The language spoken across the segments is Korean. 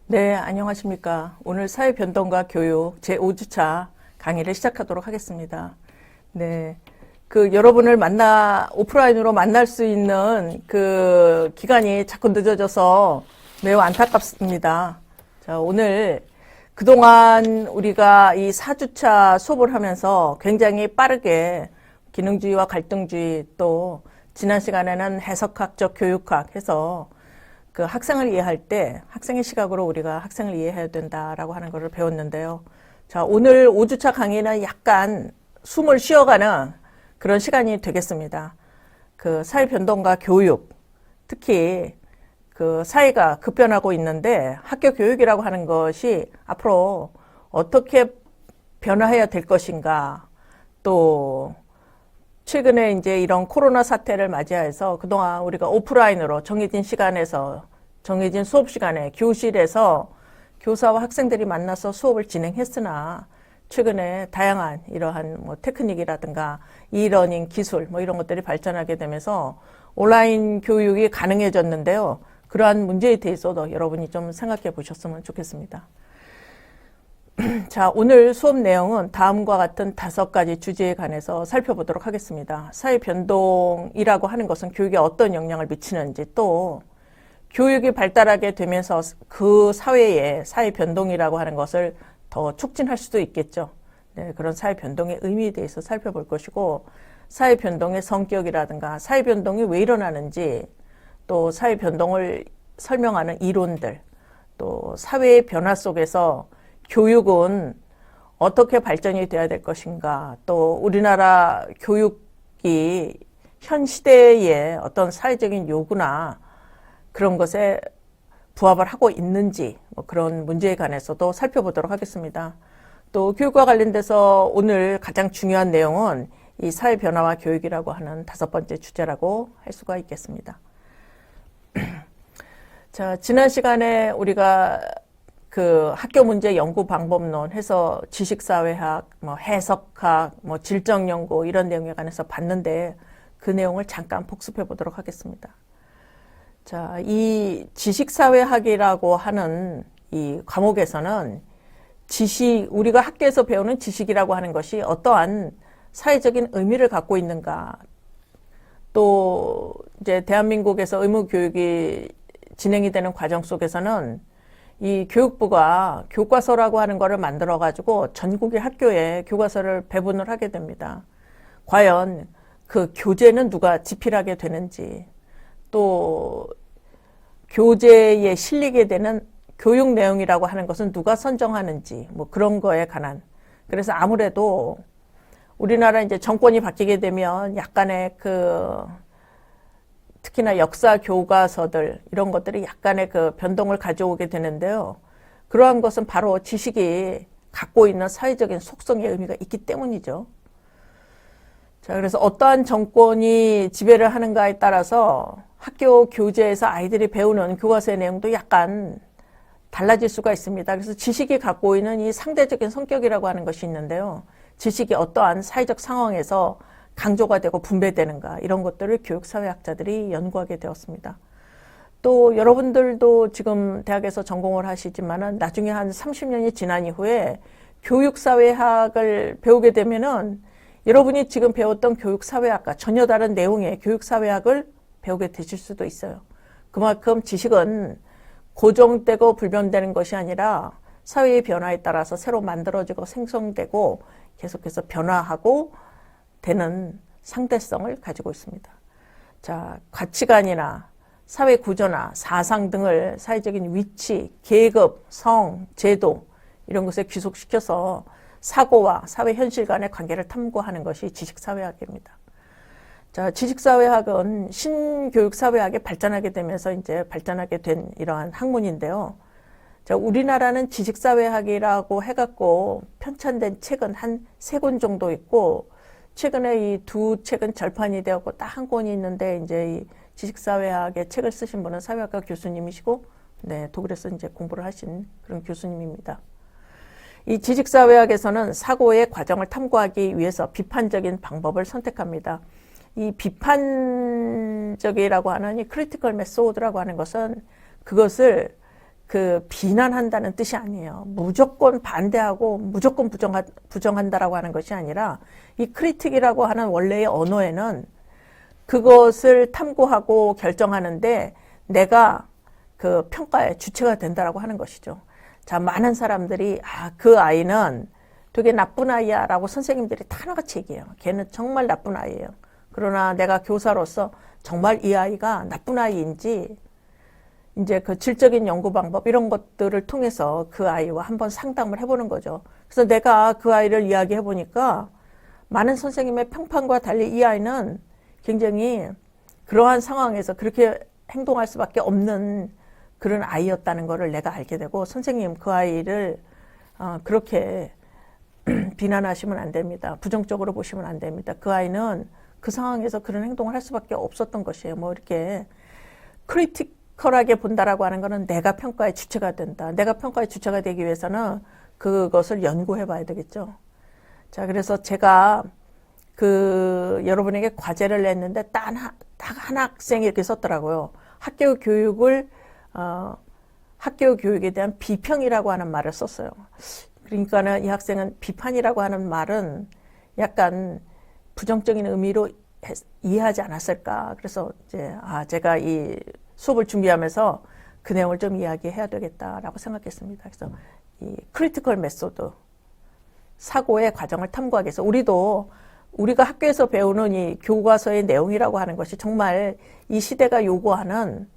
네, 안녕하십니까. 오늘 사회변동과 교육 제5주차 강의를 시작하도록 하겠습니다. 네. 여러분을 오프라인으로 만날 수 있는 기간이 자꾸 늦어져서 매우 안타깝습니다. 자, 오늘 그동안 우리가 이 4주차 수업을 하면서 굉장히 빠르게 기능주의와 갈등주의 또 지난 시간에는 해석학적 교육학 해서 학생을 이해할 때 학생의 시각으로 우리가 학생을 이해해야 된다라고 하는 것을 배웠는데요. 자, 오늘 5주차 강의는 약간 숨을 쉬어가는 그런 시간이 되겠습니다. 사회변동과 교육, 특히 사회가 급변하고 있는데 학교 교육이라고 하는 것이 앞으로 어떻게 변화해야 될 것인가, 또 최근에 이제 이런 코로나 사태를 맞이해서 그동안 우리가 오프라인으로 정해진 시간에서, 정해진 수업 시간에 교실에서 교사와 학생들이 만나서 수업을 진행했으나 최근에 다양한 이러한 테크닉이라든가 이러닝 기술 이런 것들이 발전하게 되면서 온라인 교육이 가능해졌는데요. 그러한 문제에 대해서도 여러분이 좀 생각해 보셨으면 좋겠습니다. 자, 오늘 수업 내용은 다음과 같은 5가지 주제에 관해서 살펴보도록 하겠습니다. 사회변동이라고 하는 것은 교육에 어떤 영향을 미치는지, 또 교육이 발달하게 되면서 그 사회의 사회변동이라고 하는 것을 더 촉진할 수도 있겠죠. 네, 그런 사회변동의 의미에 대해서 살펴볼 것이고, 사회변동의 성격이라든가 사회변동이 왜 일어나는지, 또 사회변동을 설명하는 이론들, 또 사회의 변화 속에서 교육은 어떻게 발전이 돼야 될 것인가, 또 우리나라 교육이 현 시대의 어떤 사회적인 요구나 그런 것에 부합을 하고 있는지 그런 문제에 관해서도 살펴보도록 하겠습니다. 또 교육과 관련돼서 오늘 가장 중요한 내용은 이 사회 변화와 교육이라고 하는 5번째 주제라고 할 수가 있겠습니다. 자, 지난 시간에 우리가 학교 문제 연구 방법론 해서 지식사회학, 해석학, 질적연구 이런 내용에 관해서 봤는데 그 내용을 잠깐 복습해 보도록 하겠습니다. 자, 이 지식사회학이라고 하는 이 과목에서는 우리가 학교에서 배우는 지식이라고 하는 것이 어떠한 사회적인 의미를 갖고 있는가, 또 이제 대한민국에서 의무교육이 진행이 되는 과정 속에서는 이 교육부가 교과서라고 하는 거를 만들어 가지고 전국의 학교에 교과서를 배분을 하게 됩니다. 과연 그 교재는 누가 집필하게 되는지, 또 교재에 실리게 되는 교육 내용이라고 하는 것은 누가 선정하는지 그런 거에 관한. 그래서 아무래도 우리나라 이제 정권이 바뀌게 되면 약간의 특히나 역사 교과서들 이런 것들이 약간의 변동을 가져오게 되는데요. 그러한 것은 바로 지식이 갖고 있는 사회적인 속성의 의미가 있기 때문이죠. 자, 그래서 어떠한 정권이 지배를 하는가에 따라서 학교 교재에서 아이들이 배우는 교과서의 내용도 약간 달라질 수가 있습니다. 그래서 지식이 갖고 있는 이 상대적인 성격이라고 하는 것이 있는데요. 지식이 어떠한 사회적 상황에서 강조가 되고 분배되는가, 이런 것들을 교육사회학자들이 연구하게 되었습니다. 또 여러분들도 지금 대학에서 전공을 하시지만은 나중에 한 30년이 지난 이후에 교육사회학을 배우게 되면은 여러분이 지금 배웠던 교육사회학과 전혀 다른 내용의 교육사회학을 배우게 되실 수도 있어요. 그만큼 지식은 고정되고 불변되는 것이 아니라 사회의 변화에 따라서 새로 만들어지고 생성되고 계속해서 변화하고 되는 상대성을 가지고 있습니다. 자, 가치관이나 사회 구조나 사상 등을 사회적인 위치, 계급, 성, 제도 이런 것에 귀속시켜서 사고와 사회 현실 간의 관계를 탐구하는 것이 지식사회학입니다. 자, 지식사회학은 신교육사회학이 발전하게 되면서 이제 발전하게 된 이러한 학문인데요. 자, 우리나라는 지식사회학이라고 해갖고 편찬된 책은 한 3권 정도 있고, 최근에 이 2책은 절판이 되었고 딱 1권이 있는데, 이제 이 지식사회학의 책을 쓰신 분은 사회학과 교수님이시고, 네, 독일에서 이제 공부를 하신 그런 교수님입니다. 이 지식사회학에서는 사고의 과정을 탐구하기 위해서 비판적인 방법을 선택합니다. 이 비판적이라고 하는 이 크리티컬 메소드라고 하는 것은 그것을 그 비난한다는 뜻이 아니에요. 무조건 반대하고 무조건 부정한다라고 하는 것이 아니라 이 크리틱이라고 하는 원래의 언어에는 그것을 탐구하고 결정하는데 내가 그 평가의 주체가 된다라고 하는 것이죠. 자, 많은 사람들이 그 아이는 되게 나쁜 아이야 라고 선생님들이 다 하나같이 얘기해요. 걔는 정말 나쁜 아이예요. 그러나 내가 교사로서 정말 이 아이가 나쁜 아이인지 이제 그 질적인 연구 방법 이런 것들을 통해서 그 아이와 한번 상담을 해보는 거죠. 그래서 내가 그 아이를 이야기해 보니까 많은 선생님의 평판과 달리 이 아이는 굉장히 그러한 상황에서 그렇게 행동할 수밖에 없는 그런 아이였다는 것을 내가 알게 되고, 선생님 그 아이를 그렇게 비난하시면 안 됩니다. 부정적으로 보시면 안 됩니다. 그 아이는 그 상황에서 그런 행동을 할 수밖에 없었던 것이에요. 뭐 이렇게 크리티컬하게 본다라고 하는 거는 내가 평가의 주체가 된다. 내가 평가의 주체가 되기 위해서는 그것을 연구해 봐야 되겠죠. 자, 그래서 제가 여러분에게 과제를 냈는데 딱 한 학생이 이렇게 썼더라고요. 학교 교육에 대한 비평이라고 하는 말을 썼어요. 그러니까는 이 학생은 비판이라고 하는 말은 약간 부정적인 의미로 이해하지 않았을까. 그래서 이제 제가 이 수업을 준비하면서 그 내용을 좀 이야기해야 되겠다라고 생각했습니다. 그래서 이 크리티컬 메소드, 사고의 과정을 탐구하기 위해서 우리가 학교에서 배우는 이 교과서의 내용이라고 하는 것이 정말 이 시대가 요구하는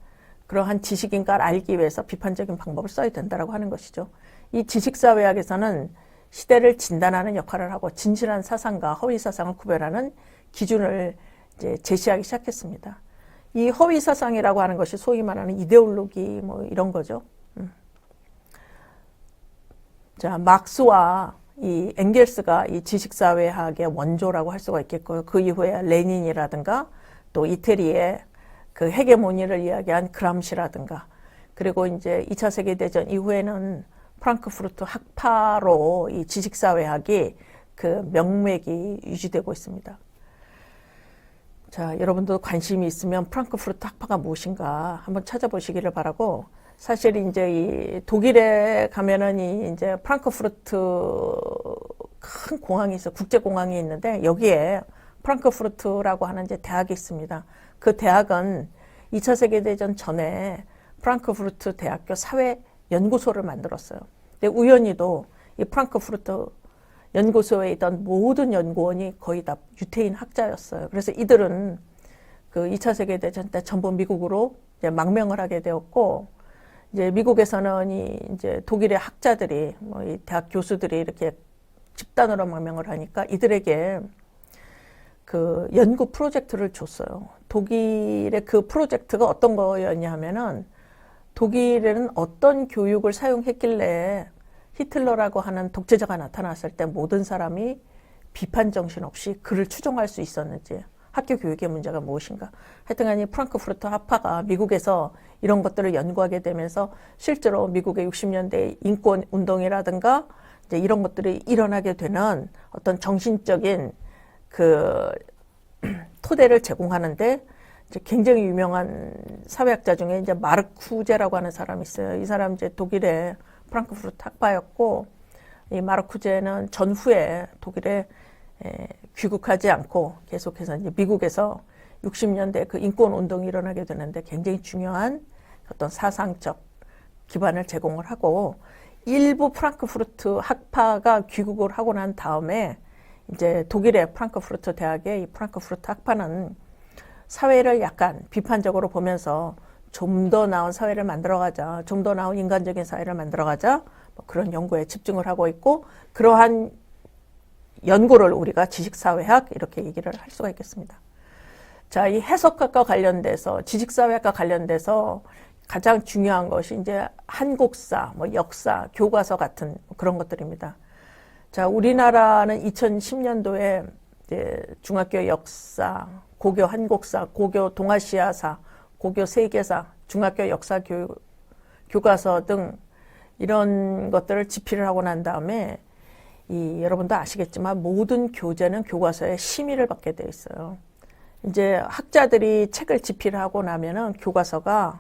그러한 지식인가를 알기 위해서 비판적인 방법을 써야 된다라고 하는 것이죠. 이 지식사회학에서는 시대를 진단하는 역할을 하고 진실한 사상과 허위 사상을 구별하는 기준을 이제 제시하기 시작했습니다. 이 허위 사상이라고 하는 것이 소위 말하는 이데올로기 뭐 이런 거죠. 자, 막스와 이 엥겔스가 이 지식사회학의 원조라고 할 수가 있겠고요. 그 이후에 레닌이라든가 또 이태리의 그 헤게모니를 이야기한 그람시라든가, 그리고 이제 2차 세계대전 이후에는 프랑크푸르트 학파로 이 지식사회학이 그 명맥이 유지되고 있습니다. 자, 여러분도 관심이 있으면 프랑크푸르트 학파가 무엇인가 한번 찾아보시기를 바라고, 사실 이제 이 독일에 가면은 이제 프랑크푸르트 큰 공항이 있어, 국제공항이 있는데 여기에 프랑크푸르트라고 하는 이제 대학이 있습니다. 그 대학은 2차 세계대전 전에 프랑크푸르트 대학교 사회연구소를 만들었어요. 근데 우연히도 이 프랑크푸르트 연구소에 있던 모든 연구원이 거의 다 유태인 학자였어요. 그래서 이들은 그 2차 세계대전 때 전부 미국으로 이제 망명을 하게 되었고, 이제 미국에서는 이제 독일의 학자들이 뭐 이 대학 교수들이 이렇게 집단으로 망명을 하니까 이들에게 그 연구 프로젝트를 줬어요. 독일의 그 프로젝트가 어떤 거였냐 하면은, 독일에는 어떤 교육을 사용했길래 히틀러라고 하는 독재자가 나타났을 때 모든 사람이 비판 정신 없이 그를 추종할 수 있었는지, 학교 교육의 문제가 무엇인가. 하여튼간에 프랑크푸르트 학파가 미국에서 이런 것들을 연구하게 되면서 실제로 미국의 60년대 인권 운동이라든가 이제 이런 것들이 일어나게 되는 어떤 정신적인 그 토대를 제공하는데, 이제 굉장히 유명한 사회학자 중에 이제 마르쿠제라고 하는 사람이 있어요. 이 사람 이제 독일의 프랑크푸르트 학파였고, 이 마르쿠제는 전후에 독일에 귀국하지 않고 계속해서 이제 미국에서 60년대 그 인권 운동이 일어나게 되는데 굉장히 중요한 어떤 사상적 기반을 제공을 하고, 일부 프랑크푸르트 학파가 귀국을 하고 난 다음에 이제 독일의 프랑크푸르트 대학의 이 프랑크푸르트 학파는 사회를 약간 비판적으로 보면서 좀 더 나은 사회를 만들어가자, 좀 더 나은 인간적인 사회를 만들어가자, 뭐 그런 연구에 집중을 하고 있고, 그러한 연구를 우리가 지식사회학 이렇게 얘기를 할 수가 있겠습니다. 자, 이 해석학과 관련돼서, 지식사회학과 관련돼서 가장 중요한 것이 이제 한국사, 뭐 역사, 교과서 같은 그런 것들입니다. 자, 우리나라는 2010년도에 이제 중학교 역사, 고교 한국사, 고교 동아시아사, 고교 세계사, 중학교 역사 교과서 등 이런 것들을 집필을 하고 난 다음에 여러분도 아시겠지만 모든 교재는 교과서에 심의를 받게 돼 있어요. 이제 학자들이 책을 집필하고 나면은 교과서가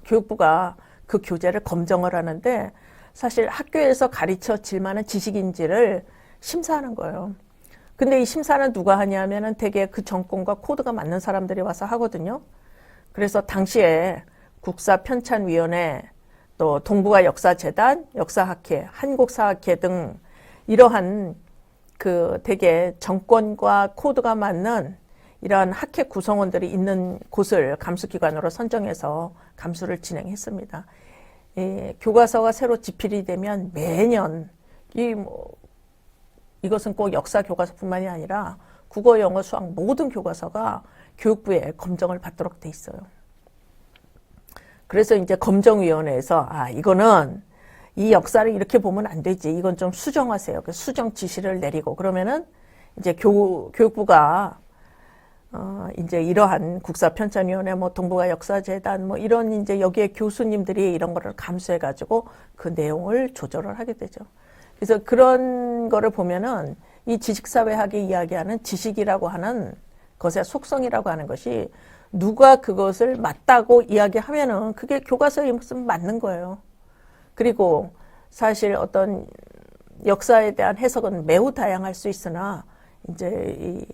교육부가 그 교재를 검정을 하는데 사실 학교에서 가르쳐질 만한 지식인지를 심사하는 거예요. 근데 이 심사는 누가 하냐면은 되게 그 정권과 코드가 맞는 사람들이 와서 하거든요. 그래서 당시에 국사편찬위원회, 또 동북아 역사재단, 역사학회, 한국사학회 등 이러한 그 되게 정권과 코드가 맞는 이러한 학회 구성원들이 있는 곳을 감수기관으로 선정해서 감수를 진행했습니다. 교과서가 새로 집필이 되면 매년 이것은 꼭 역사 교과서뿐만이 아니라 국어, 영어, 수학 모든 교과서가 교육부에 검정을 받도록 돼 있어요. 그래서 이제 검정위원회에서 이거는 이 역사를 이렇게 보면 안 되지. 이건 좀 수정하세요. 그 수정 지시를 내리고 그러면은 이제 교육부가 이제 이러한 국사편찬위원회, 뭐 동북아 역사재단, 뭐 이런 이제 여기에 교수님들이 이런 거를 감수해가지고 그 내용을 조절을 하게 되죠. 그래서 그런 거를 보면은 이 지식사회학이 이야기하는 지식이라고 하는 것의 속성이라고 하는 것이 누가 그것을 맞다고 이야기하면은 그게 교과서에 무슨 맞는 거예요. 그리고 사실 어떤 역사에 대한 해석은 매우 다양할 수 있으나 이제 이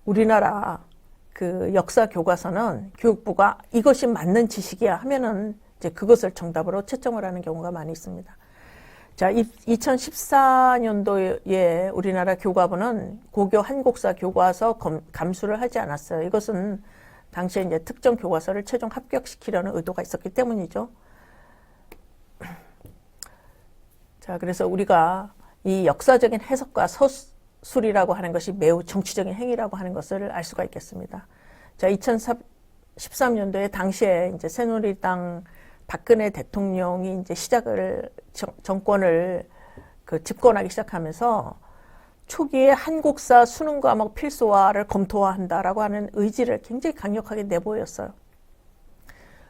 우리나라 그 역사 교과서는 교육부가 이것이 맞는 지식이야 하면은 이제 그것을 정답으로 채점을 하는 경우가 많이 있습니다. 자, 2014년도에 우리나라 교과부는 고교 한국사 교과서 감수를 하지 않았어요. 이것은 당시에 이제 특정 교과서를 최종 합격시키려는 의도가 있었기 때문이죠. 자, 그래서 우리가 이 역사적인 해석과 서술이라고 하는 것이 매우 정치적인 행위라고 하는 것을 알 수가 있겠습니다. 자, 2013년도에 당시에 이제 새누리당 박근혜 대통령이 이제 정권을 집권하기 시작하면서 초기에 한국사 수능 과목 필수화를 검토한다라고 하는 의지를 굉장히 강력하게 내보였어요.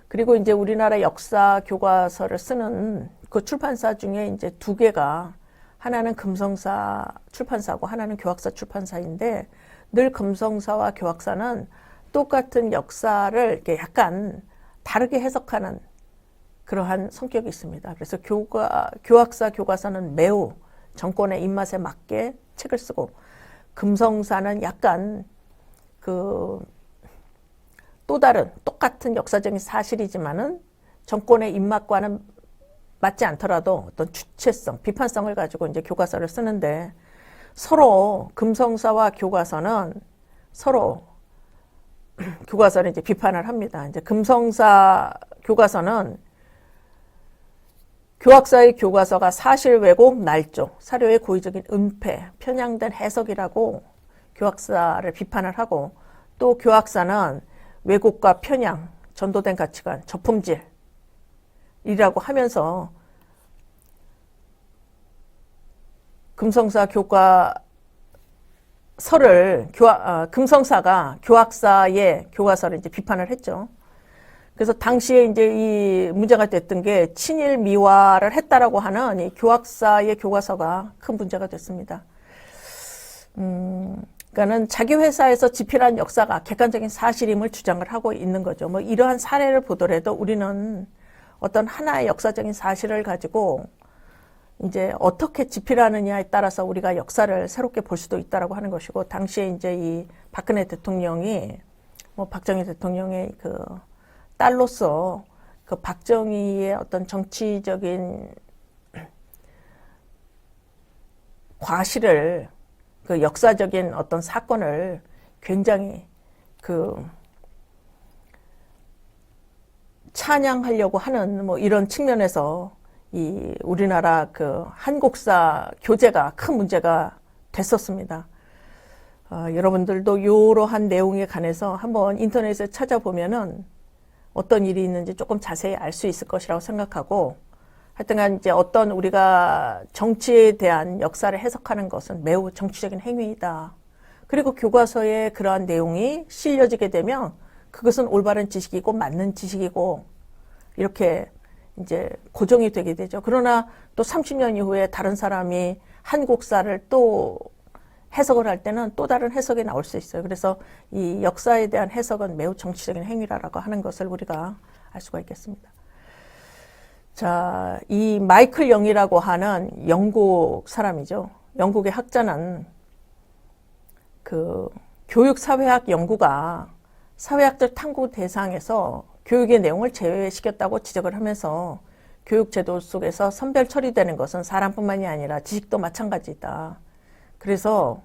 그리고 이제 우리나라 역사 교과서를 쓰는 그 출판사 중에 이제 두 개가 하나는 금성사 출판사고 하나는 교학사 출판사인데 늘 금성사와 교학사는 똑같은 역사를 이렇게 약간 다르게 해석하는 그러한 성격이 있습니다. 그래서 교학사 교과서는 매우 정권의 입맛에 맞게 책을 쓰고 금성사는 약간 또 다른 똑같은 역사적인 사실이지만은 정권의 입맛과는 맞지 않더라도 어떤 주체성, 비판성을 가지고 이제 교과서를 쓰는데 서로 금성사와 교과서는 서로 교과서를 이제 비판을 합니다. 이제 금성사 교과서는 교학사의 교과서가 사실 왜곡, 날조, 사료의 고의적인 은폐, 편향된 해석이라고 교학사를 비판을 하고 또 교학사는 왜곡과 편향, 전도된 가치관, 저품질이라고 하면서 금성사 금성사가 교학사의 교과서를 이제 비판을 했죠. 그래서 당시에 이제 이 문제가 됐던 게 친일 미화를 했다라고 하는 이 교학사의 교과서가 큰 문제가 됐습니다. 그러니까는 자기 회사에서 집필한 역사가 객관적인 사실임을 주장을 하고 있는 거죠. 뭐 이러한 사례를 보더라도 우리는 어떤 하나의 역사적인 사실을 가지고 이제 어떻게 집필하느냐에 따라서 우리가 역사를 새롭게 볼 수도 있다라고 하는 것이고 당시에 이제 이 박정희 대통령의 그 딸로서 그 박정희의 어떤 정치적인 과실을 그 역사적인 어떤 사건을 굉장히 찬양하려고 하는 뭐 이런 측면에서 이 우리나라 그 한국사 교재가 큰 문제가 됐었습니다. 여러분들도 이러한 내용에 관해서 한번 인터넷에 찾아보면은 어떤 일이 있는지 조금 자세히 알 수 있을 것이라고 생각하고 하여튼간 이제 어떤 우리가 정치에 대한 역사를 해석하는 것은 매우 정치적인 행위이다. 그리고 교과서에 그러한 내용이 실려지게 되면 그것은 올바른 지식이고 맞는 지식이고 이렇게 이제 고정이 되게 되죠. 그러나 또 30년 이후에 다른 사람이 한국사를 또 해석을 할 때는 또 다른 해석이 나올 수 있어요. 그래서 이 역사에 대한 해석은 매우 정치적인 행위라고 하는 것을 우리가 알 수가 있겠습니다. 자, 이 마이클 영이라고 하는 영국 사람이죠. 영국의 학자는 그 교육사회학 연구가 사회학적 탐구 대상에서 교육의 내용을 제외시켰다고 지적을 하면서 교육제도 속에서 선별 처리되는 것은 사람뿐만이 아니라 지식도 마찬가지다. 그래서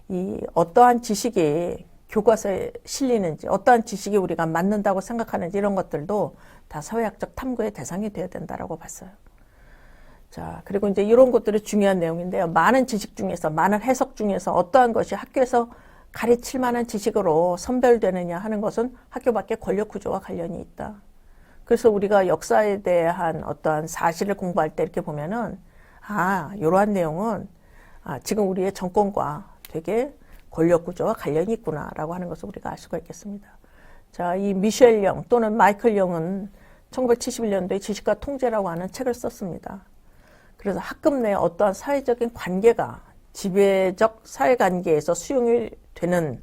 이 어떠한 지식이 교과서에 실리는지, 어떠한 지식이 우리가 맞는다고 생각하는지 이런 것들도 다 사회학적 탐구의 대상이 되어야 된다라고 봤어요. 자, 그리고 이제 이런 것들이 중요한 내용인데요. 많은 지식 중에서, 많은 해석 중에서 어떠한 것이 학교에서 가르칠 만한 지식으로 선별되느냐 하는 것은 학교 밖의 권력 구조와 관련이 있다. 그래서 우리가 역사에 대한 어떠한 사실을 공부할 때 이렇게 보면은, 이러한 내용은, 지금 우리의 정권과 되게 권력 구조와 관련이 있구나라고 하는 것을 우리가 알 수가 있겠습니다. 자, 이 미셸 영 또는 마이클 영은 1971년도에 지식과 통제라고 하는 책을 썼습니다. 그래서 학급 내 어떠한 사회적인 관계가 지배적 사회관계에서 수용이 되는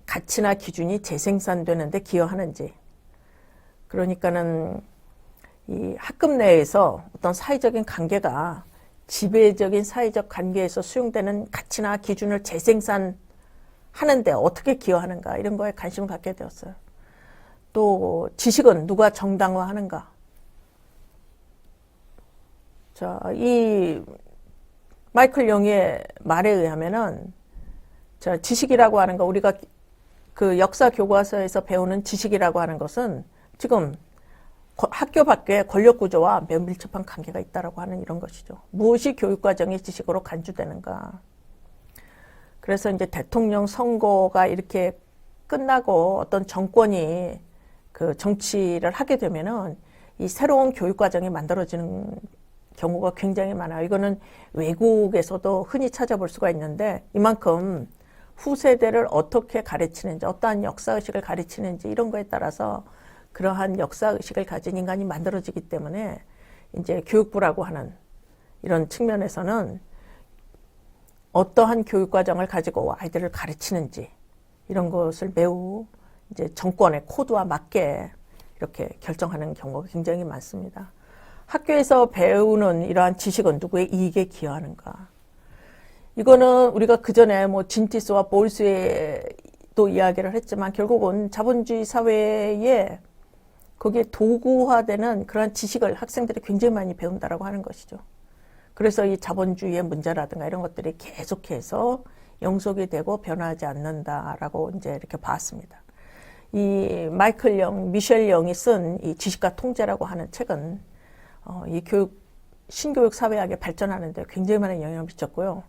가치나 기준이 재생산되는 데 기여하는지, 그러니까는 이 학급 내에서 어떤 사회적인 관계가 지배적인 사회적 관계에서 수용되는 가치나 기준을 재생산하는데 어떻게 기여하는가, 이런 거에 관심을 갖게 되었어요. 또 지식은 누가 정당화하는가. 자, 이 마이클 영의 말에 의하면은, 자, 지식이라고 하는 거, 우리가 그 역사 교과서에서 배우는 지식이라고 하는 것은 지금 학교 밖의 권력 구조와 매우 밀접한 관계가 있다라고 하는 이런 것이죠. 무엇이 교육과정의 지식으로 간주되는가. 그래서 이제 대통령 선거가 이렇게 끝나고 어떤 정권이 그 정치를 하게 되면은 이 새로운 교육과정이 만들어지는 경우가 굉장히 많아요. 이거는 외국에서도 흔히 찾아볼 수가 있는데, 이만큼 후세대를 어떻게 가르치는지, 어떠한 역사의식을 가르치는지 이런 거에 따라서 그러한 역사의식을 가진 인간이 만들어지기 때문에 이제 교육부라고 하는 이런 측면에서는 어떠한 교육과정을 가지고 아이들을 가르치는지 이런 것을 매우 이제 정권의 코드와 맞게 이렇게 결정하는 경우가 굉장히 많습니다. 학교에서 배우는 이러한 지식은 누구의 이익에 기여하는가. 이거는 우리가 그전에 뭐 진티스와 볼스에도 이야기를 했지만 결국은 자본주의 사회에 거기에 도구화되는 그런 지식을 학생들이 굉장히 많이 배운다라고 하는 것이죠. 그래서 이 자본주의의 문제라든가 이런 것들이 계속해서 영속이 되고 변화하지 않는다라고 이제 이렇게 봤습니다. 이 마이클 영, 미셸 영이 쓴 이 지식과 통제라고 하는 책은 이 신교육 사회학에 발전하는 데 굉장히 많은 영향을 미쳤고요.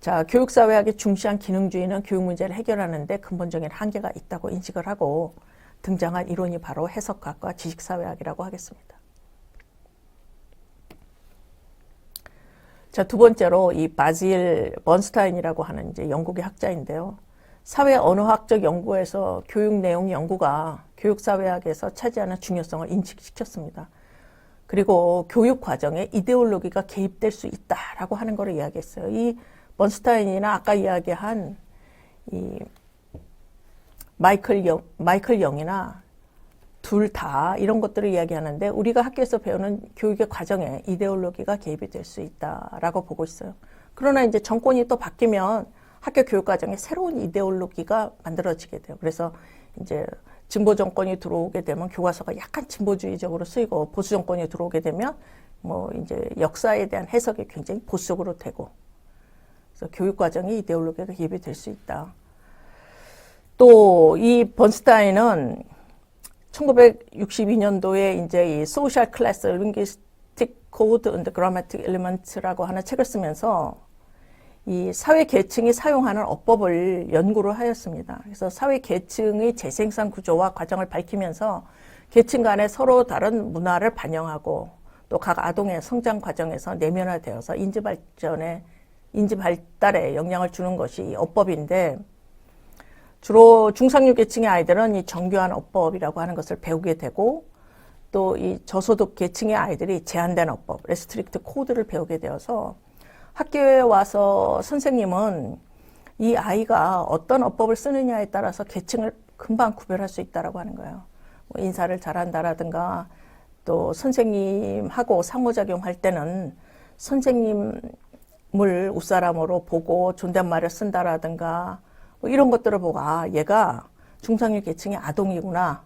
자, 교육 사회학이 중시한 기능주의는 교육 문제를 해결하는 데 근본적인 한계가 있다고 인식을 하고 등장한 이론이 바로 해석학과 지식사회학이라고 하겠습니다. 자, 두 번째로 이 바질 번스타인이라고 하는 이제 영국의 학자인데요. 사회 언어학적 연구에서 교육 내용 연구가 교육사회학에서 차지하는 중요성을 인식시켰습니다. 그리고 교육 과정에 이데올로기가 개입될 수 있다라고 하는 것을 이야기했어요. 이 번스타인이나 아까 이야기한 이 마이클 영이나 둘 다 이런 것들을 이야기하는데, 우리가 학교에서 배우는 교육의 과정에 이데올로기가 개입이 될 수 있다라고 보고 있어요. 그러나 이제 정권이 또 바뀌면 학교 교육 과정에 새로운 이데올로기가 만들어지게 돼요. 그래서 이제 진보 정권이 들어오게 되면 교과서가 약간 진보주의적으로 쓰이고, 보수 정권이 들어오게 되면 뭐 이제 역사에 대한 해석이 굉장히 보수적으로 되고, 그래서 교육 과정에 이데올로기가 개입이 될 수 있다. 또 이 번스타인은 1962년도에 이제 이 Social Class Linguistic Code and Grammatic Elements라고 하는 책을 쓰면서 이 사회 계층이 사용하는 어법을 연구를 하였습니다. 그래서 사회 계층의 재생산 구조와 과정을 밝히면서 계층 간에 서로 다른 문화를 반영하고 또 각 아동의 성장 과정에서 내면화되어서 인지 발달에 영향을 주는 것이 이 어법인데, 주로 중상류 계층의 아이들은 이 정교한 어법이라고 하는 것을 배우게 되고, 또 이 저소득 계층의 아이들이 제한된 어법, 레스트릭트 코드를 배우게 되어서 학교에 와서 선생님은 이 아이가 어떤 어법을 쓰느냐에 따라서 계층을 금방 구별할 수 있다라고 하는 거예요. 뭐 인사를 잘한다라든가, 또 선생님하고 상호작용할 때는 선생님을 윗사람으로 보고 존댓말을 쓴다라든가 뭐 이런 것들을 보고 아 얘가 중상위 계층의 아동이구나,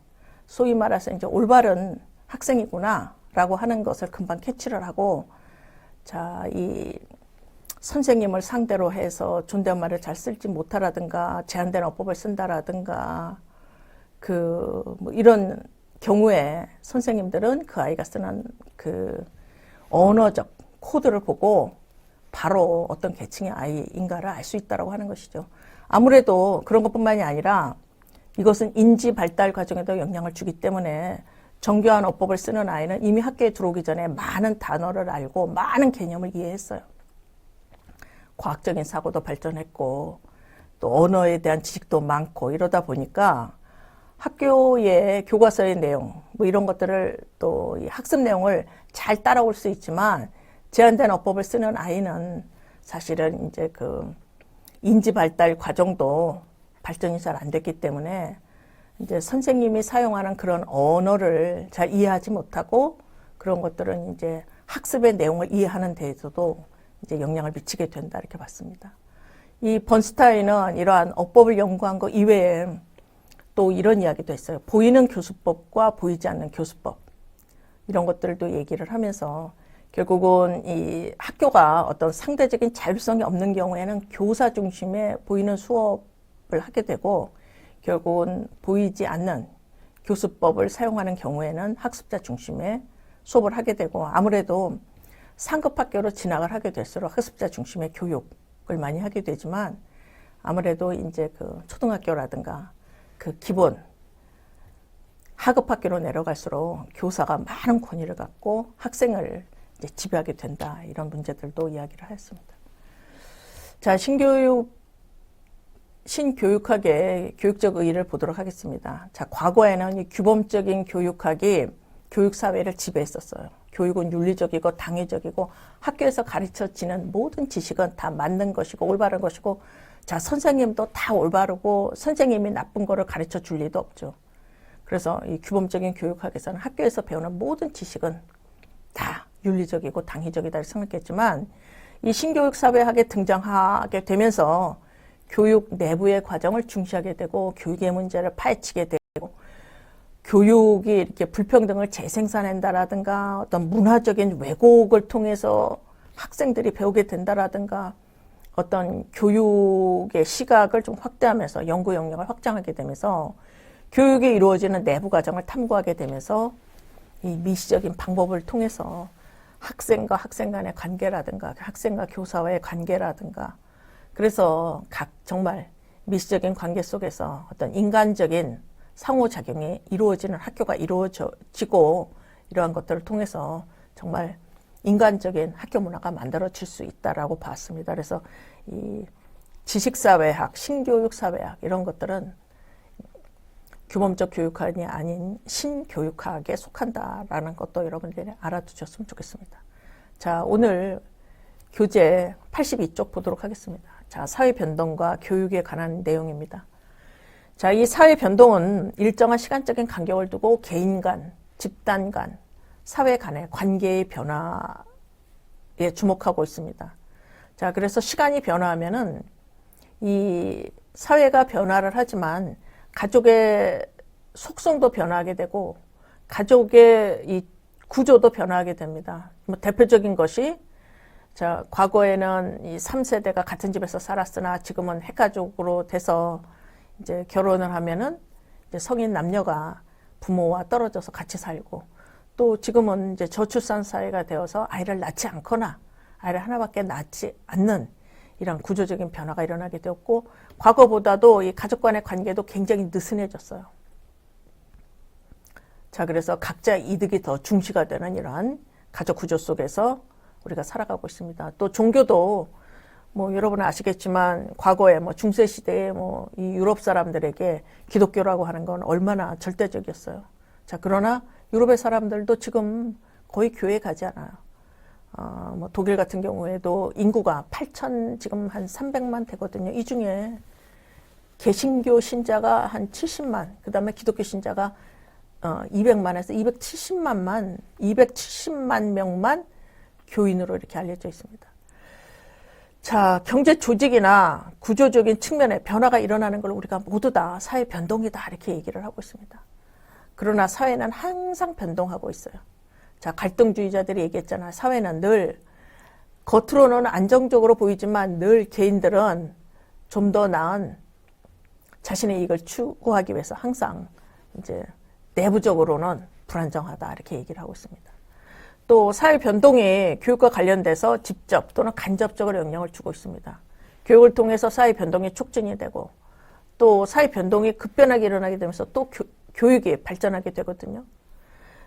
소위 말해서 이제 올바른 학생이구나 라고 하는 것을 금방 캐치를 하고, 자, 이 선생님을 상대로 해서 존댓말을 잘 쓸지 못하라든가 제한된 어법을 쓴다라든가 뭐 이런 경우에 선생님들은 그 아이가 쓰는 그 언어적 코드를 보고 바로 어떤 계층의 아이인가를 알 수 있다고 하는 것이죠. 아무래도 그런 것뿐만이 아니라 이것은 인지 발달 과정에도 영향을 주기 때문에 정교한 어법을 쓰는 아이는 이미 학교에 들어오기 전에 많은 단어를 알고 많은 개념을 이해했어요. 과학적인 사고도 발전했고 또 언어에 대한 지식도 많고 이러다 보니까 학교의 교과서의 내용 뭐 이런 것들을 또 이 학습 내용을 잘 따라올 수 있지만 제한된 어법을 쓰는 아이는 사실은 이제 그 인지 발달 과정도 발전이 잘 안 됐기 때문에 이제 선생님이 사용하는 그런 언어를 잘 이해하지 못하고 그런 것들은 이제 학습의 내용을 이해하는 데에서도 이제 영향을 미치게 된다 이렇게 봤습니다. 이 번스타인은 이러한 어법을 연구한 것 이외에 또 이런 이야기도 했어요. 보이는 교수법과 보이지 않는 교수법 이런 것들도 얘기를 하면서 결국은 이 학교가 어떤 상대적인 자율성이 없는 경우에는 교사 중심의 보이는 수업을 하게 되고 결국은 보이지 않는 교수법을 사용하는 경우에는 학습자 중심의 수업을 하게 되고 아무래도 상급 학교로 진학을 하게 될수록 학습자 중심의 교육을 많이 하게 되지만 아무래도 이제 그 초등학교라든가 그 기본 하급 학교로 내려갈수록 교사가 많은 권위를 갖고 학생을 이제 지배하게 된다. 이런 문제들도 이야기를 했습니다. 자, 신교육학의 교육적 의의를 보도록 하겠습니다. 자, 과거에는 이 규범적인 교육학이 교육사회를 지배했었어요. 교육은 윤리적이고 당위적이고 학교에서 가르쳐지는 모든 지식은 다 맞는 것이고 올바른 것이고 자, 선생님도 다 올바르고 선생님이 나쁜 거를 가르쳐 줄 리도 없죠. 그래서 이 규범적인 교육학에서는 학교에서 배우는 모든 지식은 다 윤리적이고 당위적이다 생각했지만 이 신교육사회학에 등장하게 되면서 교육 내부의 과정을 중시하게 되고 교육의 문제를 파헤치게 되고 교육이 이렇게 불평등을 재생산한다라든가 어떤 문화적인 왜곡을 통해서 학생들이 배우게 된다라든가 어떤 교육의 시각을 좀 확대하면서 연구 영역을 확장하게 되면서 교육이 이루어지는 내부 과정을 탐구하게 되면서 이 미시적인 방법을 통해서 학생과 학생 간의 관계라든가 학생과 교사와의 관계라든가 그래서 각 정말 미시적인 관계 속에서 어떤 인간적인 상호작용이 이루어지는 학교가 이루어지고 이러한 것들을 통해서 정말 인간적인 학교 문화가 만들어질 수 있다라고 봤습니다. 그래서 이 지식사회학, 신교육사회학 이런 것들은 규범적 교육학이 아닌 신교육학에 속한다라는 것도 여러분들이 알아두셨으면 좋겠습니다. 자, 오늘 교재 82쪽 보도록 하겠습니다. 자, 사회 변동과 교육에 관한 내용입니다. 자, 이 사회 변동은 일정한 시간적인 간격을 두고 개인 간, 집단 간, 사회 간의 관계의 변화에 주목하고 있습니다. 자, 그래서 시간이 변화하면은 이 사회가 변화를 하지만 가족의 속성도 변화하게 되고 가족의 이 구조도 변화하게 됩니다. 뭐 대표적인 것이 자, 과거에는 이 3세대가 같은 집에서 살았으나 지금은 핵가족으로 돼서 이제 결혼을 하면은 이제 성인 남녀가 부모와 떨어져서 같이 살고 또 지금은 이제 저출산 사회가 되어서 아이를 낳지 않거나 아이를 하나밖에 낳지 않는 이런 구조적인 변화가 일어나게 되었고 과거보다도 이 가족 간의 관계도 굉장히 느슨해졌어요. 자, 그래서 각자 이득이 더 중시가 되는 이러한 가족 구조 속에서 우리가 살아가고 있습니다. 또 종교도 뭐 여러분은 아시겠지만 과거에 뭐 중세 시대에 뭐 이 유럽 사람들에게 기독교라고 하는 건 얼마나 절대적이었어요. 자, 그러나 유럽의 사람들도 지금 거의 교회 가지 않아요. 뭐 독일 같은 경우에도 인구가 8천 지금 한 300만 되거든요. 이 중에 개신교 신자가 한 70만, 그 다음에 기독교 신자가 200만에서 270만 명만 교인으로 이렇게 알려져 있습니다. 자, 경제 조직이나 구조적인 측면에 변화가 일어나는 걸 우리가 모두 다 사회 변동이다 이렇게 얘기를 하고 있습니다. 그러나 사회는 항상 변동하고 있어요. 자, 갈등주의자들이 얘기했잖아요. 사회는 늘 겉으로는 안정적으로 보이지만 늘 개인들은 좀 더 나은 자신의 이익을 추구하기 위해서 항상 이제 내부적으로는 불안정하다 이렇게 얘기를 하고 있습니다. 또 사회 변동이 교육과 관련돼서 직접 또는 간접적으로 영향을 주고 있습니다. 교육을 통해서 사회 변동이 촉진이 되고 또 사회 변동이 급변하게 일어나게 되면서 또 교육이 발전하게 되거든요.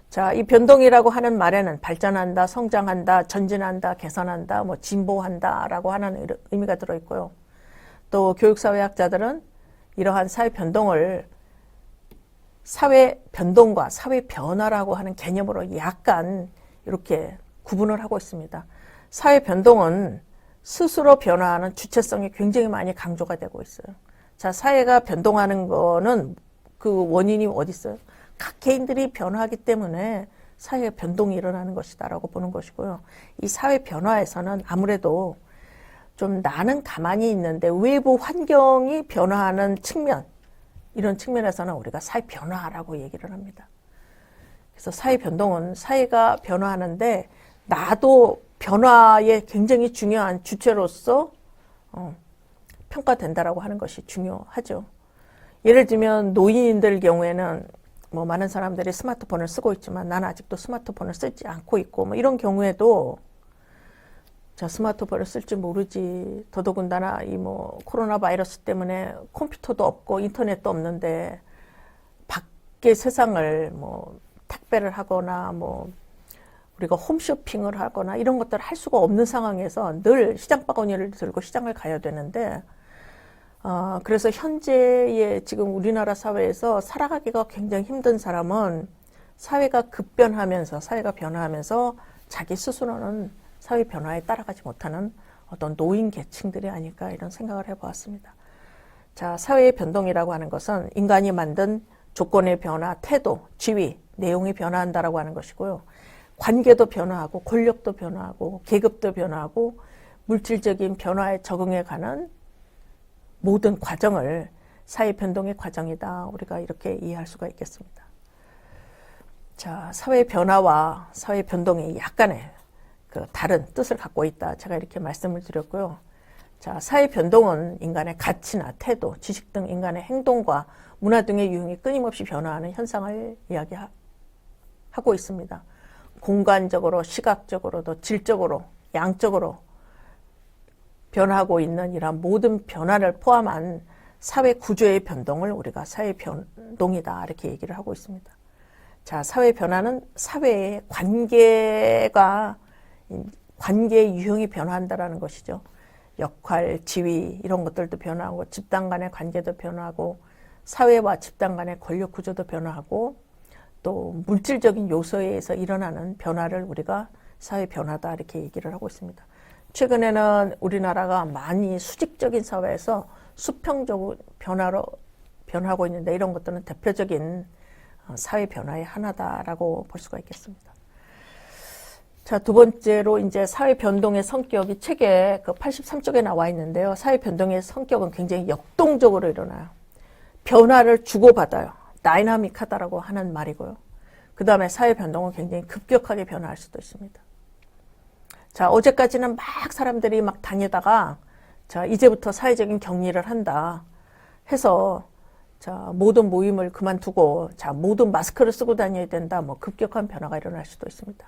자, 이 변동이라고 하는 말에는 발전한다, 성장한다, 전진한다, 개선한다, 뭐 진보한다라고 하는 의미가 들어있고요. 또 교육사회학자들은 이러한 사회 변동을 사회 변동과 사회 변화라고 하는 개념으로 약간 이렇게 구분을 하고 있습니다. 사회 변동은 스스로 변화하는 주체성이 굉장히 많이 강조가 되고 있어요. 자, 사회가 변동하는 거는 그 원인이 어디 있어요? 각 개인들이 변화하기 때문에 사회 변동이 일어나는 것이다라고 보는 것이고요. 이 사회 변화에서는 아무래도 좀 나는 가만히 있는데 외부 환경이 변화하는 측면, 이런 측면에서는 우리가 사회 변화라고 얘기를 합니다. 그래서 사회 변동은 사회가 변화하는데 나도 변화에 굉장히 중요한 주체로서 평가된다라고 하는 것이 중요하죠. 예를 들면 노인들 경우에는 뭐 많은 사람들이 스마트폰을 쓰고 있지만 나는 아직도 스마트폰을 쓰지 않고 있고 뭐 이런 경우에도 자, 스마트폰을 쓸 줄 모르지. 더더군다나 이 뭐 코로나 바이러스 때문에 컴퓨터도 없고 인터넷도 없는데 밖에 세상을 뭐 택배를 하거나 뭐 우리가 홈쇼핑을 하거나 이런 것들을 할 수가 없는 상황에서 늘 시장 바구니를 들고 시장을 가야 되는데 그래서 현재의 지금 우리나라 사회에서 살아가기가 굉장히 힘든 사람은 사회가 급변하면서 사회가 변화하면서 자기 스스로는 사회 변화에 따라가지 못하는 어떤 노인 계층들이 아닐까 이런 생각을 해보았습니다. 자, 사회의 변동이라고 하는 것은 인간이 만든 조건의 변화, 태도, 지위, 내용이 변화한다라고 하는 것이고요. 관계도 변화하고 권력도 변화하고 계급도 변화하고 물질적인 변화에 적응해가는 모든 과정을 사회 변동의 과정이다. 우리가 이렇게 이해할 수가 있겠습니다. 자, 사회 변화와 사회 변동이 약간의 그 다른 뜻을 갖고 있다. 제가 이렇게 말씀을 드렸고요. 자, 사회 변동은 인간의 가치나 태도, 지식 등 인간의 행동과 문화 등의 유형이 끊임없이 변화하는 현상을 이야기하고 있습니다. 공간적으로, 시각적으로도, 질적으로, 양적으로 변화하고 있는 이러한 모든 변화를 포함한 사회 구조의 변동을 우리가 사회 변동이다 이렇게 얘기를 하고 있습니다. 자, 사회 변화는 사회의 관계의 유형이 변화한다라는 것이죠. 역할, 지위 이런 것들도 변화하고 집단 간의 관계도 변화하고 사회와 집단 간의 권력 구조도 변화하고 또 물질적인 요소에 의해서 일어나는 변화를 우리가 사회 변화다 이렇게 얘기를 하고 있습니다. 최근에는 우리나라가 많이 수직적인 사회에서 수평적으로 변화하고 있는데 이런 것들은 대표적인 사회 변화의 하나다라고 볼 수가 있겠습니다. 자, 두 번째로 이제 사회 변동의 성격이 책에 그 83쪽에 나와 있는데요. 사회 변동의 성격은 굉장히 역동적으로 일어나요. 변화를 주고받아요. 다이나믹하다라고 하는 말이고요. 그 다음에 사회 변동은 굉장히 급격하게 변화할 수도 있습니다. 자, 어제까지는 막 사람들이 막 다니다가 자, 이제부터 사회적인 격리를 한다 해서 자, 모든 모임을 그만두고 자, 모든 마스크를 쓰고 다녀야 된다. 뭐 급격한 변화가 일어날 수도 있습니다.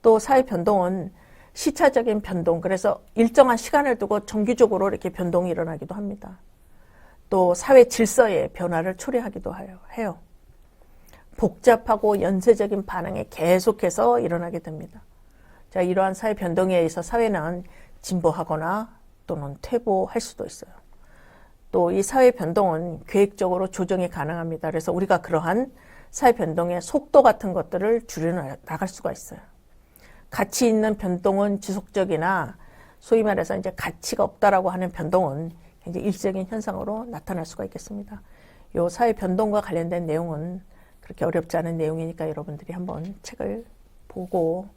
또 사회 변동은 시차적인 변동, 그래서 일정한 시간을 두고 정기적으로 이렇게 변동이 일어나기도 합니다. 또 사회 질서의 변화를 초래하기도 해요. 복잡하고 연쇄적인 반응이 계속해서 일어나게 됩니다. 자, 이러한 사회 변동에 의해서 사회는 진보하거나 또는 퇴보할 수도 있어요. 또 이 사회 변동은 계획적으로 조정이 가능합니다. 그래서 우리가 그러한 사회 변동의 속도 같은 것들을 줄여나갈 수가 있어요. 가치 있는 변동은 지속적이나 소위 말해서 이제 가치가 없다라고 하는 변동은 굉장히 일시적인 현상으로 나타날 수가 있겠습니다. 이 사회 변동과 관련된 내용은 그렇게 어렵지 않은 내용이니까 여러분들이 한번 책을 보고